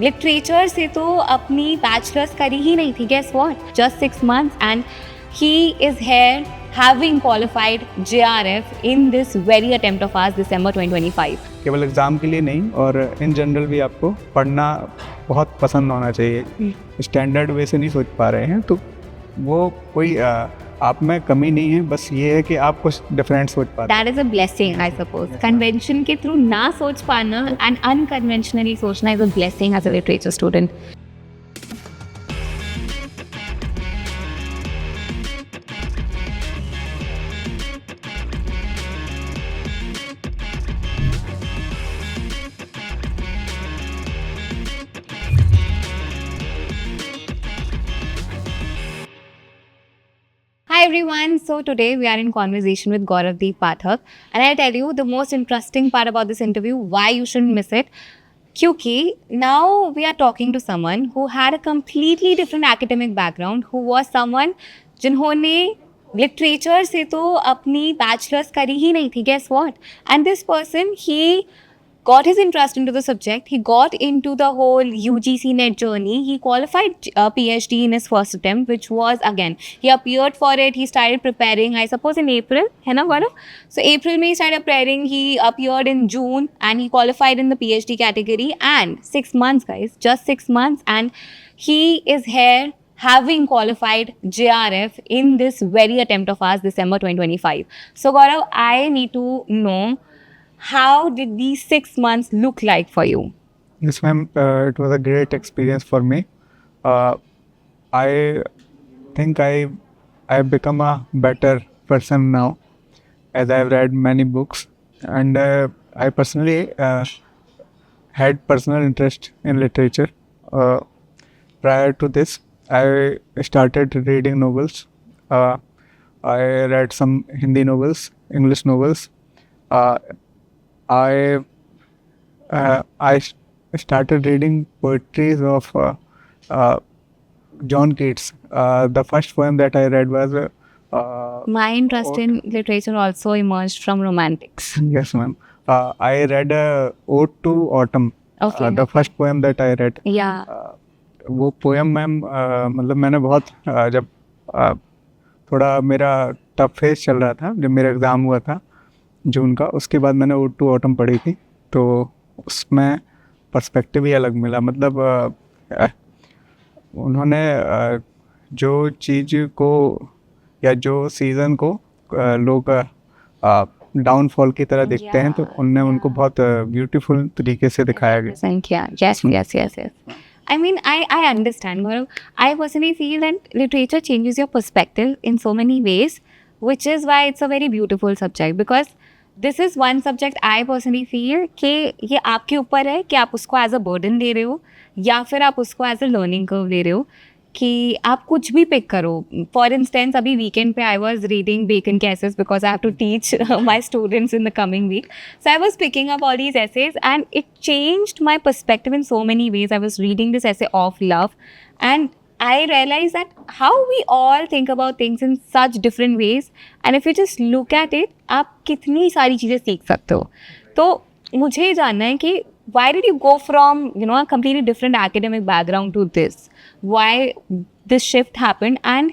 Literature से तो अपनी बैचलर्स करी ही नहीं थी, guess what, just 6 months and he is here having qualified JRF in this very attempt of ours December 2025. केवल एग्ज़ाम के लिए नहीं और इन जनरल भी आपको पढ़ना बहुत पसंद होना चाहिए। स्टैंडर्ड वे से नहीं सोच पा रहे हैं तो वो कोई आप में कमी नहीं है, बस ये है कि आप कुछ डिफरेंट सोच पाते हैं। That is a blessing, I suppose. Convention के थ्रू ना सोच पाना and unconventionally सोचना is a blessing as a literature student. Hi everyone, so today we are in conversation with Gauravdeep Pathak and I'll tell you the most interesting part about this interview, why you shouldn't miss it. Kyunki now we are talking to someone who had a completely different academic background, who was someone जिन्होंने literature से तो अपनी bachelors करी ही नहीं थी, guess what? And this person, he got his interest into the subject. He got into the whole UGC NET journey. He qualified PhD in his first attempt, which was, again, he appeared for it. He started preparing, I suppose, in April. है ना Gaurav? So April में he started preparing. He appeared in June and he qualified in the PhD category. And 6 months, guys, just 6 months. And he is here having qualified JRF in this very attempt of ours, December 2025. So Gaurav, I need to know, how did these 6 months look like for you? Yes, ma'am. It was a great experience for me. I think I have become a better person now, as I have read many books, and I personally had personal interest in literature. Prior to this, I started reading novels. I read some Hindi novels, English novels. I started reading poetries of John Keats. The first poem that I read was My interest in literature also emerged from romantics. yes, ma'am. I read Ode to Autumn. Okay. The first poem that I read. Yeah. वो poem ma'am मतलब मैंने बहुत जब थोड़ा मेरा tough phase चल रहा था, जब मेरा एग्ज़ाम हुआ था जून का, उसके बाद मैंने ओड टू ऑटम पढ़ी थी, तो उसमें पर्सपेक्टिव ही अलग मिला। मतलब उन्होंने जो चीज़ को या जो सीज़न को लोग डाउनफॉल की तरह देखते हैं, तो उनने उनको बहुत ब्यूटीफुल तरीके से दिखाया गया। Yes. I mean, I understand, Gaurav. I personally feel that literature changes your perspective in so many ways, which is why it's a very beautiful subject. Because this is one subject I personally feel कि ये आपके ऊपर है कि आप उसको as a burden ले रहे हो या फिर आप उसको एज अ लर्निंग कर्व ले रहे हो, कि आप कुछ भी पिक करो. फॉर इंस्टेंस अभी वीकेंड पे आई वॉज रीडिंग बेकन के essays because I have to teach my students in the coming week. So I was picking up all these essays and it changed my perspective in so many ways. I was reading this essay of love and I realized that how we all think about things in such different ways, and if you just look at it, आप कितनी सारी चीज़ें सीख सकते हो. तो मुझे जानना है कि why did you go from, you know, a completely different academic background to this? Why this shift happened and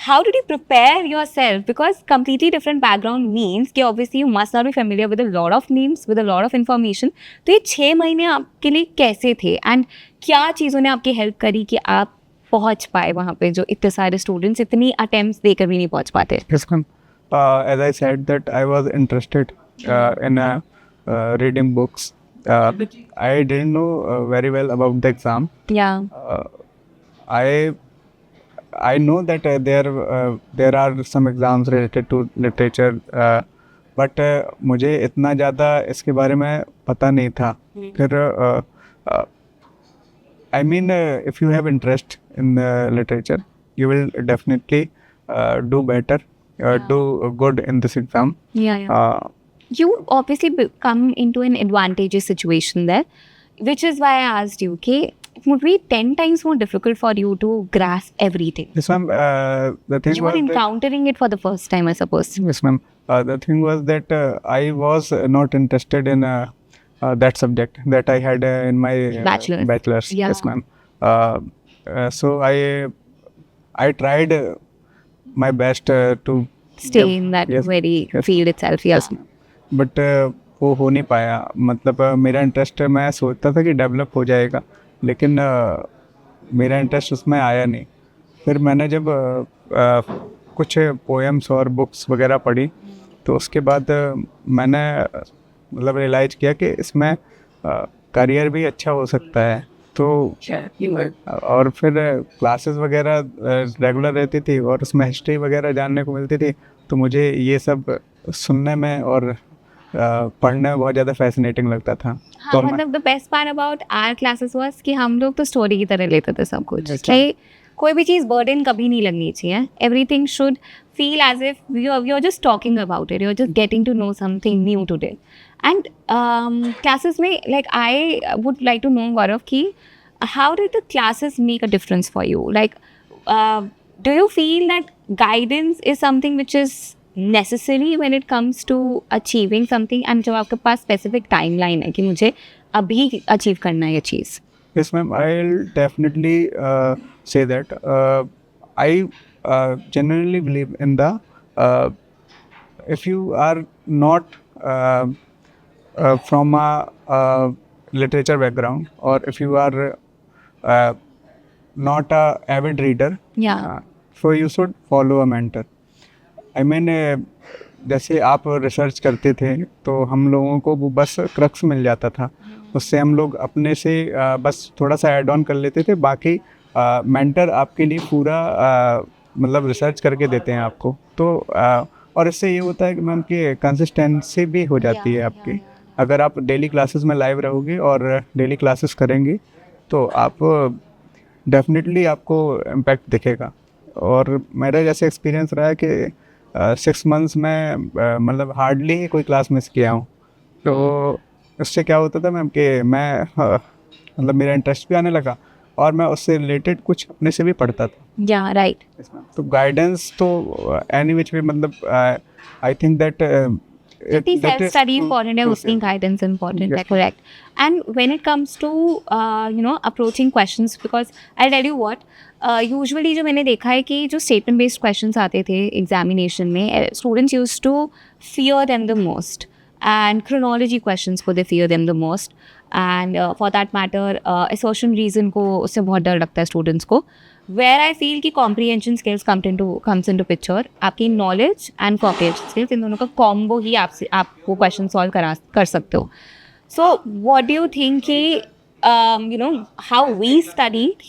how did you prepare yourself? Because completely different background means कि obviously you must not be familiar with a lot of names, with a lot of information. तो ये 6 महीने आपके लिए कैसे थे and क्या चीज़ों ने आपकी हेल्प करी कि आप पहुंच पाए वहाँ पे जो इतने सारे स्टूडेंट्स इतनी अटेम्प्ट्स देकर भी नहीं पहुंच पाते? Yes, ma'am. As I said that I was interested in reading books. I didn't know very well about the exam. Yeah. I know that there are some exams related to literature, but मुझे इतना ज़्यादा इसके बारे में पता नहीं था. फिर I mean, if you have interest in literature, you will definitely do better, do good in this exam. Yeah. You obviously come into an advantageous situation there, which is why I asked you, okay, it would be 10 times more difficult for you to grasp everything. Yes, ma'am. The thing You was were encountering it for the first time, I suppose. Yes, ma'am. The thing was that I was not interested in that subject that I had in my bachelor's. Yeah. Yes, ma'am. So I tried my best to Stay in that yes, very yes. field itself. Yeah. But वो हो नहीं पाया. मतलब मेरा interest मैं सोचता था कि डेवलप हो जाएगा, लेकिन मेरा इंटरेस्ट उसमें आया नहीं. फिर मैंने जब कुछ पोएम्स और बुक्स वगैरह पढ़ी, तो उसके बाद मैंने मतलब रियलाइज़ किया कि इसमें करियर भी अच्छा हो सकता है. तो और फिर क्लासेस वगैरह रेगुलर रहती थी और उसमें हिस्ट्री वगैरह जानने को मिलती थी, तो मुझे ये सब सुनने में और पढ़ने में बहुत ज़्यादा फैसिनेटिंग लगता था. हाँ, तो मतलब the best part about our classes was कि हम लोग तो स्टोरी की तरह लेते थे सब कुछ. अच्छा. चाहे कोई भी चीज़ बर्डन कभी नहीं लगनी चाहिए. Everything should feel as if you are just talking about it, you are just getting to know something new today. And classes में like I would like to know Gaurav कि how did the classes make a difference for you? Like, do you feel that guidance is something which is necessary when it comes to achieving something? And जब आपके पास specific timeline है कि मुझे अभी achieve करना है ये चीज़. Yes, ma'am. I'll definitely say that. I genuinely believe in the if you are not from a literature background, or if you are not a avid reader, Yeah. so you should follow a mentor. I mean, जैसे आप research करते थे तो हम लोगों को वो बस क्रक्स मिल जाता था, उससे हम लोग अपने से बस थोड़ा सा ऐड ऑन कर लेते थे. बाकी मेंटर आपके लिए पूरा मतलब रिसर्च करके देते हैं आपको. तो और इससे ये होता है कि मैम कि कंसिस्टेंसी भी हो जाती है आपकी. अगर आप डेली क्लासेस में लाइव रहोगे और डेली क्लासेस करेंगे तो आप डेफिनेटली आपको इम्पैक्ट दिखेगा. और मेरा जैसे एक्सपीरियंस रहा है कि 6 मंथ्स में मतलब हार्डली ही कोई क्लास मिस किया हूँ. तो उससे क्या होता था मैम कि मैं मतलब मेरा इंटरेस्ट भी आने लगा और मैं उससे रिलेटेड कुछ अपने से भी पढ़ता था. Yeah, right. तो गाइडेंस तो एनी विच वे मतलब आई think that The self-study important है, उसकी guidance important है, correct. And when it comes to approaching questions, because I'll tell you what, usually जो मैंने देखा है कि जो statement based questions आते थे examination में, students used to fear them the most, and chronology questions को they fear them the most, and for that matter assertion reason को उससे बहुत डर लगता है students को. Where I feel कि comprehension skills comes into picture. आपकी knowledge and comprehension skills इन दोनों का combo ही आपको question solve कर सकते हो. So what do you think कि how we studied,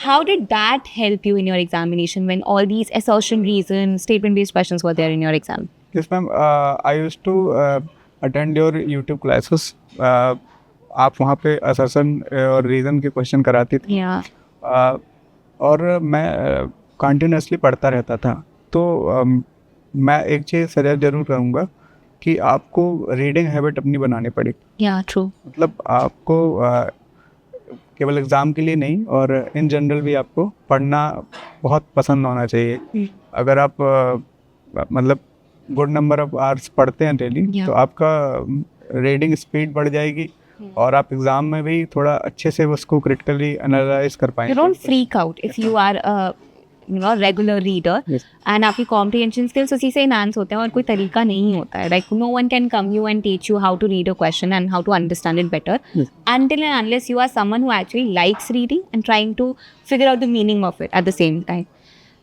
how did that help you in your examination when all these assertion reason statement based questions were there in your exam? Yes, ma'am. I used to attend your YouTube classes. आप वहाँ पे assertion और reason के question कराती थी. Yeah. और मैं continuously पढ़ता रहता था. तो मैं एक चीज़ सजेस्ट जरूर करूँगा कि आपको रीडिंग हैबिट अपनी बनानी पड़ेगी. Yeah, true. मतलब आपको केवल एग्ज़ाम के लिए नहीं और इन जनरल भी आपको पढ़ना बहुत पसंद होना चाहिए. अगर आप मतलब गुड नंबर ऑफ आवर्स पढ़ते हैं डेली, Yeah. तो आपका रीडिंग स्पीड बढ़ जाएगी और आप एग्जाम में भी थोड़ा अच्छे से उसको क्रिटिकली एनालाइज कर पाएंगे. You don't freak out if you are a regular reader. Yes. And आपकी comprehension skills उसी से enhance होते हैं और कोई तरीका नहीं होता है. Like no one can come you and teach you how to read a question and how to understand it better. Yes. Until and unless you are someone who actually likes reading and trying to figure out the meaning of it at the same time.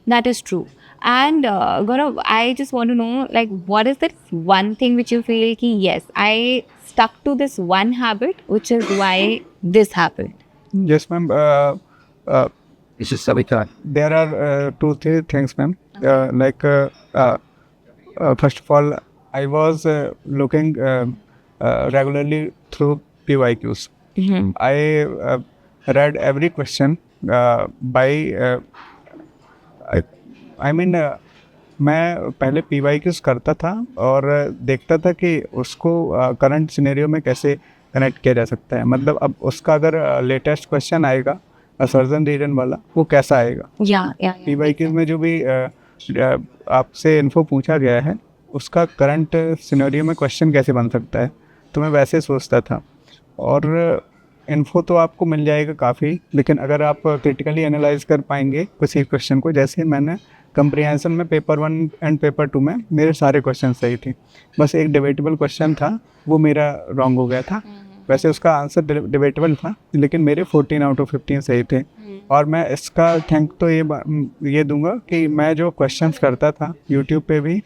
That is true. And Gaurav, I just want to know, like, what is that one thing which you feel ki yes, I stuck to this one habit, which is why this happened? Yes, ma'am. This is Savita. There are 2-3 things, ma'am. First of all, I was looking regularly through PYQs. Mm-hmm. I read every question by मैं पहले PYQs करता था और देखता था कि उसको current scenario में कैसे कनेक्ट किया जा सकता है. मतलब अब उसका अगर लेटेस्ट क्वेश्चन आएगा असर्जन रीजन वाला, वो कैसा आएगा. Yeah. PYQs में जो भी आपसे इन्फो पूछा गया है उसका करंट सिनेरियो में क्वेश्चन कैसे बन सकता है, तो मैं वैसे सोचता था. और इन्फो तो आपको मिल जाएगा काफ़ी, लेकिन अगर आप क्रिटिकली एनालाइज कर पाएंगे किसी क्वेश्चन को, जैसे मैंने कंप्रिहेंशन में पेपर 1 एंड पेपर 2 में मेरे सारे क्वेश्चन सही थे, बस एक डिबेटेबल क्वेश्चन था वो मेरा रॉन्ग हो गया था। वैसे उसका आंसर डिबेटेबल था, लेकिन मेरे 14 आउट ऑफ 15 सही थे। और मैं इसका थैंक तो ये दूंगा कि मैं जो क्वेश्चंस करता था यूट्यूब पे भी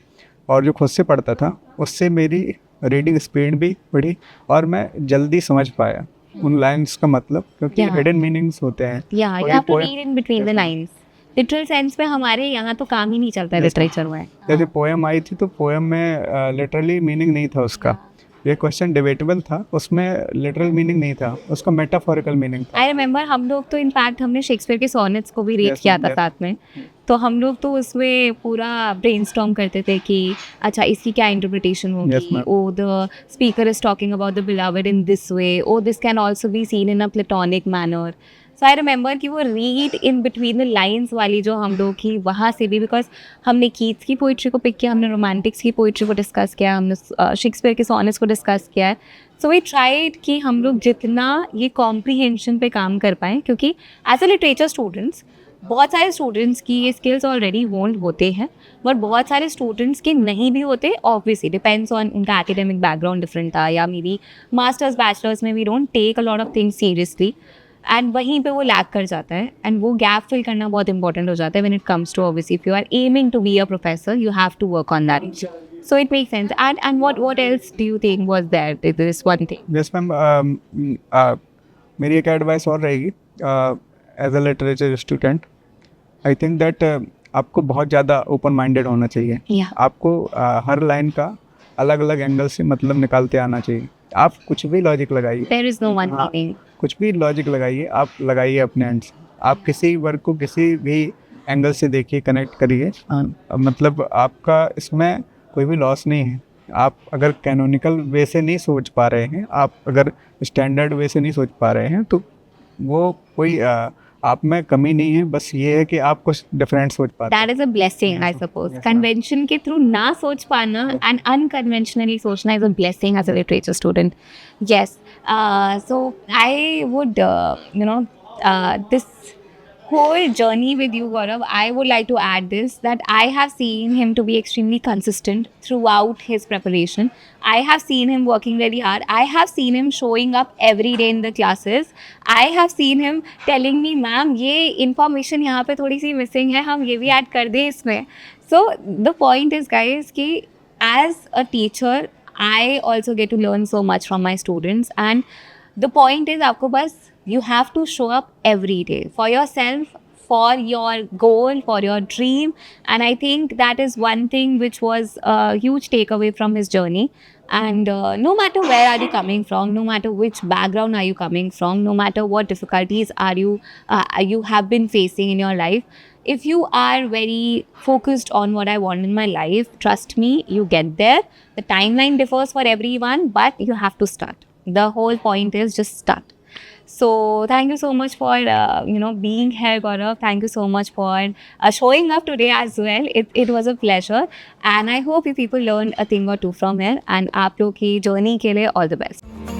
और जो खुद से पढ़ता था, उससे मेरी रीडिंग स्पीड भी बढ़ी और मैं जल्दी समझ पाया उन लाइन्स का मतलब, क्योंकि Yeah. हिडन मीनिंग्स होते हैं। Yeah, you कोई have to poem- read in between the lines. Literal sense में हमारे यहाँ तो काम ही नहीं चलता लिटरेचर में। जैसे पोएम आई थी तो पोएम में लिटरली मीनिंग नहीं था उसका, ये क्वेश्चन डिबेटेबल था, उसमें लिटरल मीनिंग नहीं था, उसका मेटाफोरिकल मीनिंग था। आई रिमेंबर हम लोग तो इनफैक्ट हमने शेक्सपियर के सोनेट्स को भी रीड Yes, किया था yes. साथ में, तो हम लोग तो उसमें पूरा ब्रेनस्टॉर्म करते थे कि अच्छा इसकी क्या इंटरप्रिटेशन Yes, होगी, ma'am. Oh the speaker is talking about the beloved in this way, oh this can also be seen in a platonic manner. So I remember कि वो read in between the lines वाली जो हम लोग की, वहाँ से भी, बिकॉज हमने कीट्स की पोइट्री को पिक किया, हमने रोमांटिक्स की पोइट्री को डिस्कस किया, हमने शेक्सपियर के सोनेट्स को डिस्कस किया है। सो वी ट्राइड कि हम लोग जितना ये कॉम्प्रीहेंशन पे काम कर पाएँ, क्योंकि एज अ लिटरेचर स्टूडेंट्स बहुत सारे स्टूडेंट्स की ये स्किल्स ऑलरेडी होल्ड होते हैं, बट बहुत सारे स्टूडेंट्स के नहीं भी होते। ऑब्वियसली डिपेंड्स ऑन उनका एकेडमिक बैकग्राउंड डिफरेंट था, या मे बी मास्टर्स बैचलर्स में we don't take a lot of things seriously, and वहीं पे वो लैक कर जाता है, एंड वो गैप फिल करना बहुत इंपॉर्टेंट हो जाता है when it comes to, obviously if you are aiming to be a professor you have to work on that. So it make sense. And what else do you think was there, this one thing? Yes ma'am, मेरी एक advice और रहेगी as a literature student, I think that आपको बहुत ज़्यादा open minded होना चाहिए। Yeah. आपको हर लाइन का अलग अलग एंगल से मतलब निकालते आना चाहिए। आप कुछ भी लॉजिक लगाइए, There is no one meaning. कुछ भी लॉजिक लगाइए, आप लगाइए अपने एंड से, आप किसी वर्क को किसी भी एंगल से देखिए, कनेक्ट करिए, मतलब आपका इसमें कोई भी लॉस नहीं है। आप अगर कैनोनिकल वे से नहीं सोच पा रहे हैं, आप अगर स्टैंडर्ड वे से नहीं सोच पा रहे हैं, तो वो कोई आप में कमी नहीं है, बस ये है कि आप कुछ डिफरेंट सोच पाते हैं। That is a blessing, I suppose. Yes, ma'am. Convention के through ना सोच पाना and unconventionally सोचना is a blessing as a literature student. Yes. So I would, this whole journey with you, Gaurav, I would like to add this, that I have seen him to be extremely consistent throughout his preparation. I have seen him working really hard. I have seen him showing up every day in the classes. I have seen him telling me, ma'am, ये information यहाँ पे थोड़ी सी missing है, हम ये भी add कर दें इसमें. So the point is, guys, कि as a teacher, I also get to learn so much from my students, and the point is आपको बस you have to show up every day for yourself, for your goal, for your dream, and I think that is one thing which was a huge takeaway from his journey. And no matter where are you coming from, no matter which background are you coming from, no matter what difficulties are you have been facing in your life, if you are very focused on what I want in my life, trust me, you get there. The timeline differs for everyone, but you have to start. The whole point is just start. So thank you so much for being here, Gaurav. Thank you so much for showing up today as well. It was a pleasure, and I hope you people learned a thing or two from here. And आप लोग की journey के लिए all the best.